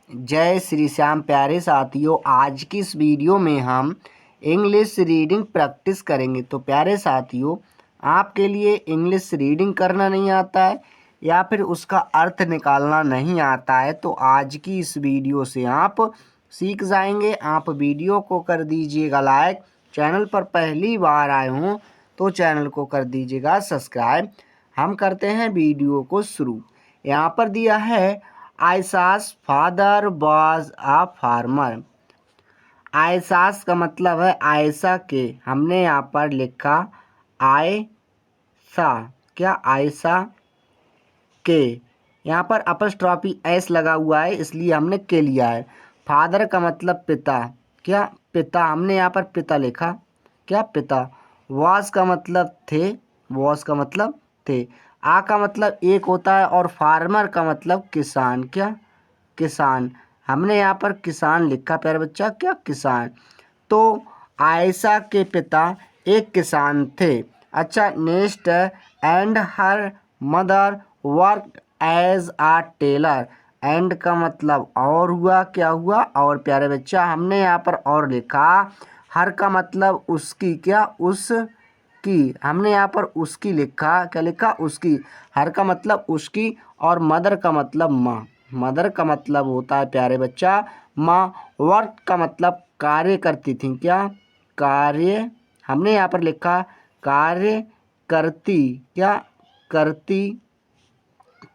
जय श्री श्याम प्यारे साथियों, आज की इस वीडियो में हम इंग्लिश रीडिंग प्रैक्टिस करेंगे। तो प्यारे साथियों, आपके लिए इंग्लिश रीडिंग करना नहीं आता है या फिर उसका अर्थ निकालना नहीं आता है तो आज की इस वीडियो से आप सीख जाएंगे। आप वीडियो को कर दीजिएगा लाइक, चैनल पर पहली बार आए हों तो चैनल को कर दीजिएगा सब्सक्राइब। हम करते हैं वीडियो को शुरू। यहाँ पर दिया है आयसास फादर वाज अ फार्मर। आयसास का मतलब है आयशा के, हमने यहाँ पर लिखा आयशा, क्या आयशा के, यहाँ पर अपस्ट्रॉफी एस लगा हुआ है इसलिए हमने के लिया है। फादर का मतलब पिता, क्या पिता, हमने यहाँ पर पिता लिखा, क्या पिता। वॉस का मतलब थे, वॉस का मतलब थे। आ का मतलब एक होता है और फार्मर का मतलब किसान, क्या किसान, हमने यहाँ पर किसान लिखा प्यारे बच्चा, क्या किसान। तो आयशा के पिता एक किसान थे। अच्छा next, and her mother work as a tailor. And का मतलब और हुआ, क्या हुआ और प्यारे बच्चा, हमने यहाँ पर और लिखा। हर का मतलब उसकी, क्या उसकी, हमने यहाँ पर उसकी लिखा, क्या लिखा उसकी। हर का मतलब उसकी और मदर का मतलब माँ। मदर का मतलब होता है प्यारे बच्चा माँ। वर्क का मतलब कार्य करती थी, क्या कार्य, हमने यहाँ पर लिखा कार्य करती, क्या करती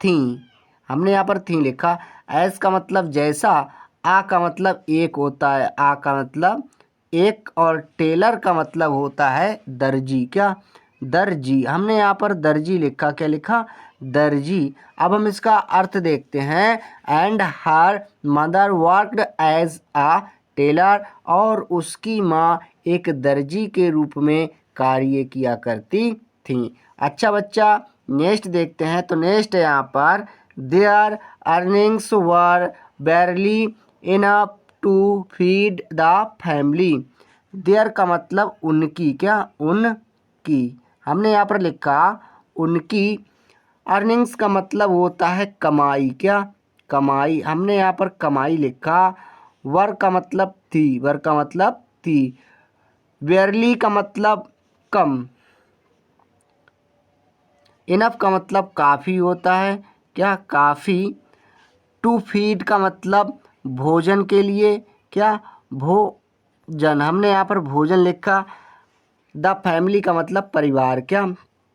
थी, हमने यहाँ पर थी लिखा। एस का मतलब जैसा। आ का मतलब एक होता है, आ का मतलब एक, और टेलर का मतलब होता है दर्जी, क्या दर्जी, हमने यहाँ पर दर्जी लिखा, क्या लिखा दर्जी। अब हम इसका अर्थ देखते हैं। And her mother worked as a tailor, और उसकी माँ एक दर्जी के रूप में कार्य किया करती थी। अच्छा बच्चा, नेक्स्ट देखते हैं। तो नेक्स्ट यहाँ पर their earnings were barely enough to feed the family. Their का मतलब उनकी, क्या उनकी, हमने यहाँ पर लिखा उनकी। अर्निंग्स का मतलब होता है कमाई, क्या कमाई, हमने यहाँ पर कमाई लिखा। वर का मतलब थी, वर का मतलब थी। बेयरली का मतलब कम। इनफ का मतलब काफ़ी होता है, क्या काफ़ी। टू फीड का मतलब भोजन के लिए, क्या भोजन, हमने यहाँ पर भोजन लिखा। द फैमिली का मतलब परिवार, क्या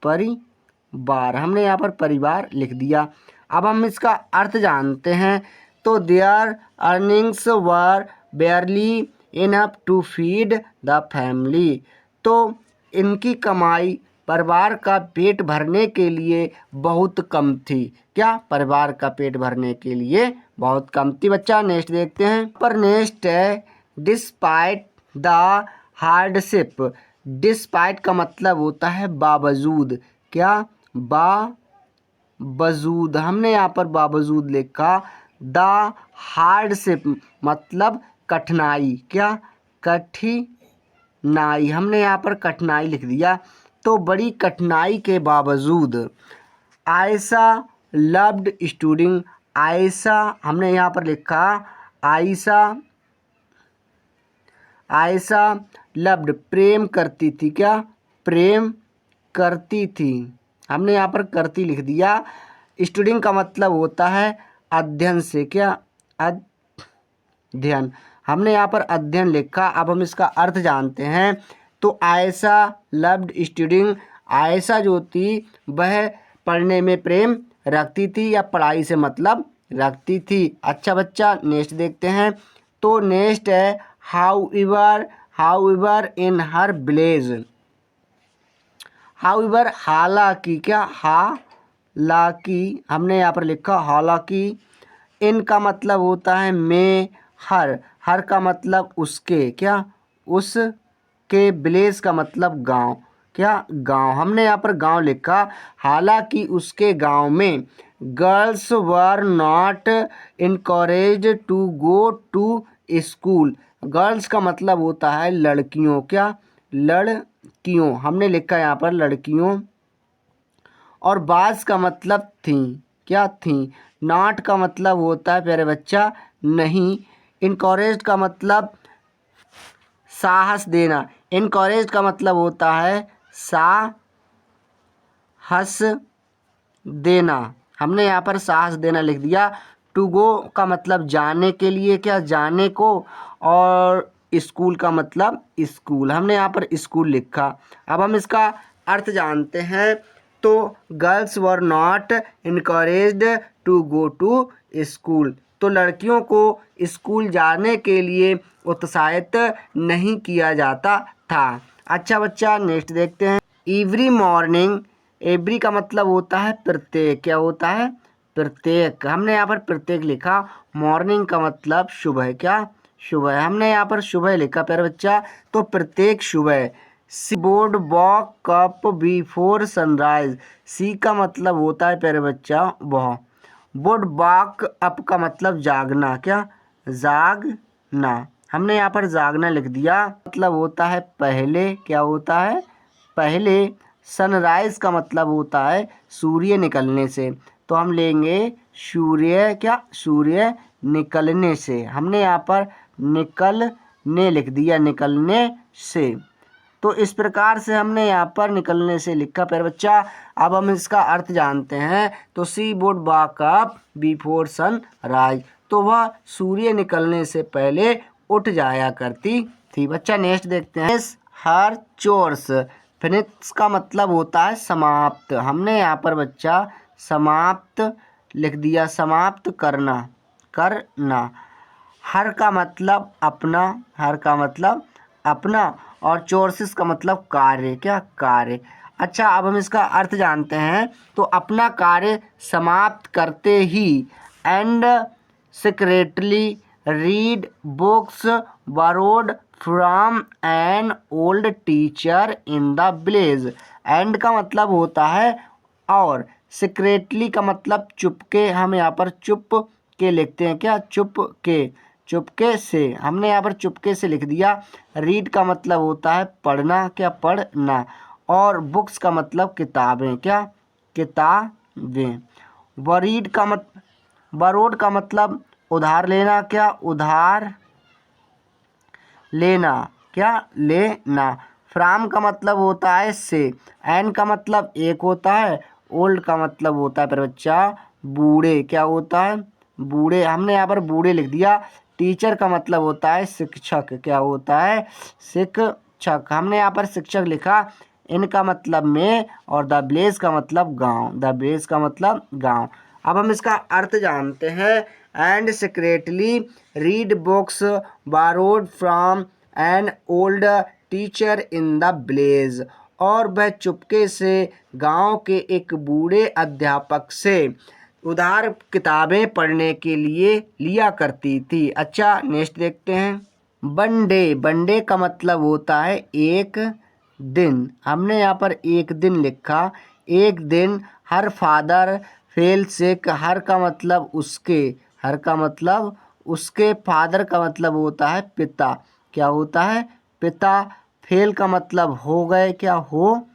परिवार, हमने यहाँ पर परिवार लिख दिया। अब हम इसका अर्थ जानते हैं। तो their earnings were barely enough to feed the family. तो इनकी कमाई परिवार का पेट भरने के लिए बहुत कम थी, क्या परिवार का पेट भरने के लिए बहुत कम थी। बच्चा नेक्स्ट देखते हैं। पर नेक्स्ट है डिस्पाइट द हार्डशिप। डिस्पाइट का मतलब होता है बावजूद, क्या बावजूद, हमने यहाँ पर बावजूद लिखा। द हार्डशिप मतलब कठिनाई, क्या कठिनाई, हमने यहाँ पर कठिनाई लिख दिया। तो बड़ी कठिनाई के बावजूद आयशा लव्ड स्टूडिंग। आयशा, हमने यहाँ पर लिखा आयशा, आयशा लव्ड प्रेम करती थी, क्या प्रेम करती थी, हमने यहाँ पर करती लिख दिया। स्टूडिंग का मतलब होता है अध्ययन से, क्या अध्ययन, हमने यहाँ पर अध्ययन लिखा। अब हम इसका अर्थ जानते हैं। तो आयशा लव्ड स्टूडिंग, आयशा जो थी वह पढ़ने में प्रेम रखती थी या पढ़ाई से मतलब रखती थी। अच्छा बच्चा नेक्स्ट देखते हैं। तो नेक्स्ट है हाउएवर इन हर विलेज। हाउएवर हालांकि, क्या हालांकि, हमने यहाँ पर लिखा हालांकि। इनका मतलब होता है में, हर का मतलब उसके, क्या उसके। विलेज का मतलब गांव, क्या गांव, हमने यहाँ पर गांव लिखा। हालांकि उसके गांव में girls were not encourage to go to school. Girls का मतलब होता है लड़कियों, क्या लड़कियों, हमने लिखा यहाँ पर लड़कियों। और बाज का मतलब थी, क्या थी। नॉट का मतलब होता है प्यारे बच्चा नहीं। इनकरेज्ड का मतलब साहस देना। इनकरेज्ड का मतलब होता है साहस देना। हमने यहाँ पर साहस देना लिख दिया। टू गो का मतलब जाने के लिए, क्या जाने को, और स्कूल का मतलब स्कूल, हमने यहाँ पर स्कूल लिखा। अब हम इसका अर्थ जानते हैं। तो girls were not encouraged to go to school, तो लड़कियों को स्कूल जाने के लिए उत्साहित नहीं किया जाता था। अच्छा बच्चा, नेक्स्ट देखते हैं। एवरी मॉर्निंग, एवरी का मतलब होता है प्रत्येक, क्या होता है, प्रत्येक। हमने यहाँ पर प्रत्येक लिखा। मॉर्निंग का मतलब सुबह, क्या सुबह, हमने यहाँ पर सुबह लिखा प्यारे बच्चा। तो प्रत्येक सुबह सी बोर्ड walk up before sunrise. She का मतलब होता है प्यारे बच्चा वह। वुड वॉक अप का मतलब जागना, क्या जागना, हमने यहाँ पर जागना लिख दिया। मतलब होता है पहले, क्या होता है पहले। सनराइज का मतलब होता है सूर्य निकलने से, तो हम लेंगे सूर्य, क्या सूर्य निकलने से। हमने यहाँ पर निकलने लिख दिया, निकलने से। तो इस प्रकार से हमने यहाँ पर निकलने से लिखा प्यारे बच्चा। अब हम इसका अर्थ जानते हैं। तो she would walk up before sunrise, तो वह सूर्य निकलने से पहले उठ जाया करती थी। बच्चा नेक्स्ट देखते हैं। हर चोर्स, फिनिश का मतलब होता है समाप्त। हमने यहाँ पर बच्चा समाप्त लिख दिया, समाप्त करना, करना। हर का मतलब अपना, हर का मतलब अपना, और चोर्सेस का मतलब कार्य, क्या कार्य। अच्छा, अब हम इसका अर्थ जानते हैं। तो अपना कार्य समाप्त करते ही and secretly read books borrowed from an old teacher in the village. And का मतलब होता है और, सीक्रेटली का मतलब चुपके, हम यहाँ पर चुप के लिखते हैं, क्या चुप के, चुपके से। हमने यहाँ पर चुपके से लिख दिया। रीड का मतलब होता है पढ़ना, क्या पढ़ना, और बुक्स का मतलब किताबें, क्या किताबें। वरीड का बरोड का मतलब उधार लेना, क्या उधार लेना, क्या लेना। फ्राम का मतलब होता है से। एन का मतलब एक होता है। ओल्ड का मतलब होता है पर बच्चा बूढ़े, क्या होता है बूढ़े। हमने यहाँ पर बूढ़े लिख दिया। टीचर का मतलब होता है शिक्षक, क्या होता है शिक्षक। हमने यहाँ पर शिक्षक लिखा। इनका मतलब में, और द विलेज का मतलब गांव, द विलेज का मतलब गांव। अब हम इसका अर्थ जानते हैं। And secretly read books borrowed from an old teacher in the village, और वह चुपके से गांव के एक बूढ़े अध्यापक से उधार किताबें पढ़ने के लिए लिया करती थी। अच्छा, नेक्स्ट देखते हैं। वनडे, वनडे का मतलब होता है एक दिन। हमने यहाँ पर एक दिन लिखा। एक दिन हर फादर फेल सिक, हर का मतलब उसके, हर का मतलब उसके, फादर का मतलब होता है पिता, क्या होता है पिता। फेल का मतलब हो गए, क्या हो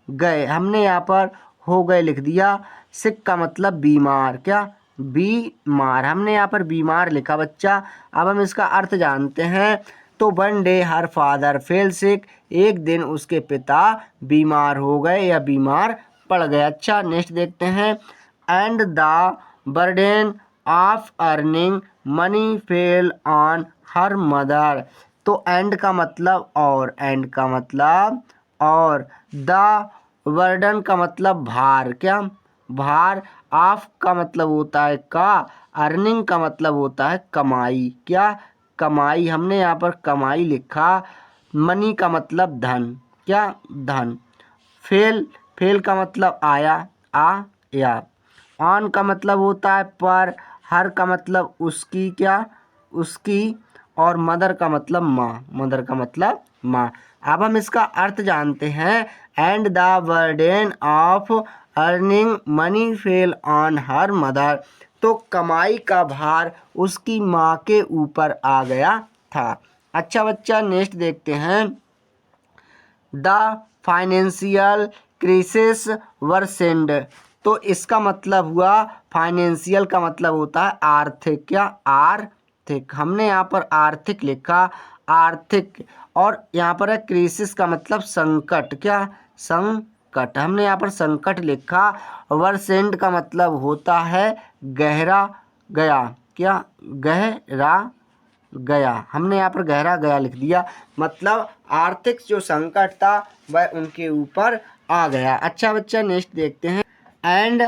गए। हमने यहाँ पर हो गए लिख दिया। सिक का मतलब बीमार, क्या बीमार। हमने यहाँ पर बीमार लिखा बच्चा। अब हम इसका अर्थ जानते हैं। तो one day her father fail सिक, एक दिन उसके पिता बीमार हो गए या बीमार पड़ गए। अच्छा, नेक्स्ट देखते हैं। And the burden of earning money fell on her mother, तो एंड का मतलब और, एंड का मतलब और, द बर्डन का मतलब भार, क्या भार। ऑफ का मतलब होता है का, अर्निंग का मतलब होता है कमाई, क्या कमाई। हमने यहाँ पर कमाई लिखा। मनी का मतलब धन, क्या धन। फेल, फेल का मतलब आया, आया। ऑन का मतलब होता है पर। हर का मतलब उसकी, क्या उसकी, और मदर का मतलब माँ, मदर का मतलब माँ। अब हम इसका अर्थ जानते हैं। And the burden of earning money fell on her mother, तो कमाई का भार उसकी माँ के ऊपर आ गया था। अच्छा बच्चा, नेक्स्ट देखते हैं। द फाइनेंशियल क्राइसिस वर्सेंड, तो इसका मतलब हुआ, फाइनेंशियल का मतलब होता है आर्थिक, क्या आर्थिक। आर्थिक, हमने यहाँ पर आर्थिक लिखा, आर्थिक। और यहाँ पर है क्राइसिस का मतलब संकट, क्या संकट, हमने यहाँ पर संकट लिखा। वर्सेंट का मतलब होता है गहरा गया, क्या गहरा गया, हमने यहाँ पर गहरा गया लिख दिया। मतलब आर्थिक जो संकट था वह उनके ऊपर आ गया। अच्छा बच्चा नेक्स्ट देखते हैं। And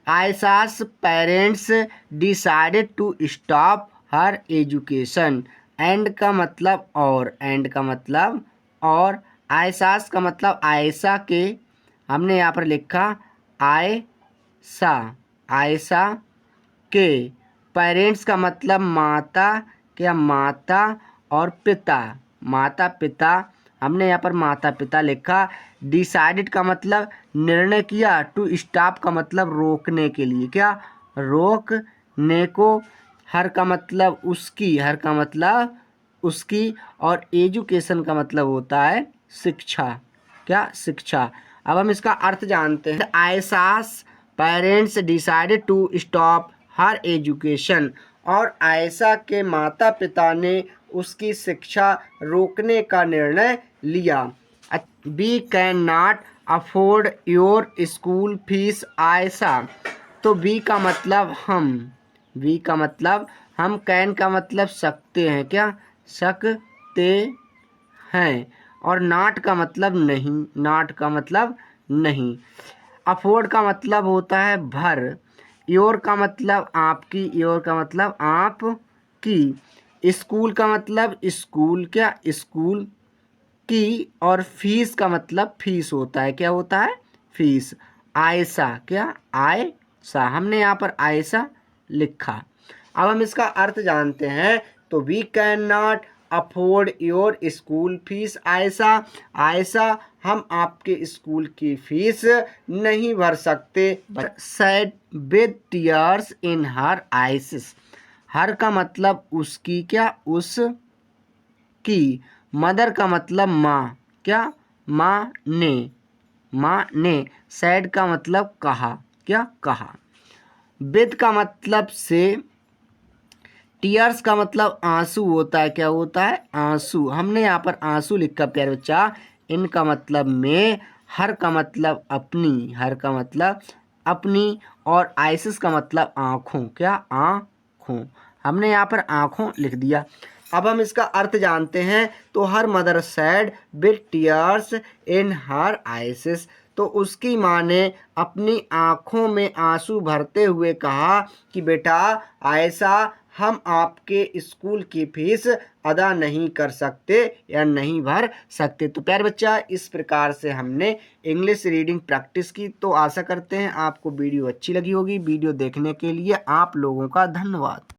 Ayesha's parents decided to stop her education. And का मतलब और, एंड का मतलब और, आयशा's का मतलब आयशा के, हमने यहाँ पर लिखा आयशा, आयशा के। पेरेंट्स का मतलब माता, क्या माता और पिता, माता पिता, हमने यहाँ पर माता पिता लिखा। डिसाइडेड का मतलब निर्णय किया। टू स्टॉप का मतलब रोकने के लिए, क्या रोकने को। हर का मतलब उसकी, हर का मतलब उसकी। और एजुकेशन का मतलब होता है शिक्षा, क्या शिक्षा। अब हम इसका अर्थ जानते हैं। Ayesha's parents decided to stop her education. और आयशा के माता पिता ने उसकी शिक्षा रोकने का निर्णय लिया। We can not afford your school fees Ayesha. तो वी का मतलब हम, वी का मतलब हम, कैन का मतलब सकते हैं, क्या सकते हैं। और नॉट का मतलब नहीं, नॉट का मतलब नहीं। अफोर्ड का मतलब होता है भर। योर का मतलब आपकी, योर का मतलब आप की। स्कूल का मतलब स्कूल, क्या स्कूल की। और फीस का मतलब फीस होता है, क्या होता है फीस। आयशा, क्या आयशा, हमने यहाँ पर आयशा लिखा। अब हम इसका अर्थ जानते हैं। तो we can not afford your school fees Ayesha. Ayesha हम आपके स्कूल की फीस नहीं भर सकते। Said with tears in her eyes. Her का मतलब उसकी, क्या उसकी। मदर का मतलब माँ, क्या माँ ने, माँ ने। सैड का मतलब कहा, क्या कहा। विद का मतलब से। टीयर्स का मतलब आंसू होता है, क्या होता है आंसू, हमने यहाँ पर आंसू लिखा प्यारे बच्चा। इनका मतलब में। हर का मतलब अपनी, हर का मतलब अपनी। और आइसिस का मतलब आँखों, क्या आँखों, हमने यहाँ पर आँखों लिख दिया। अब हम इसका अर्थ जानते हैं। तो her mother sad with tears in her ISIS. तो उसकी माँ ने अपनी आँखों में आंसू भरते हुए कहा कि बेटा आयशा, हम आपके स्कूल की फीस अदा नहीं कर सकते या नहीं भर सकते। तो प्यारे बच्चा, इस प्रकार से हमने इंग्लिश रीडिंग प्रैक्टिस की। तो आशा करते हैं आपको वीडियो अच्छी लगी होगी। वीडियो देखने के लिए आप लोगों का धन्यवाद।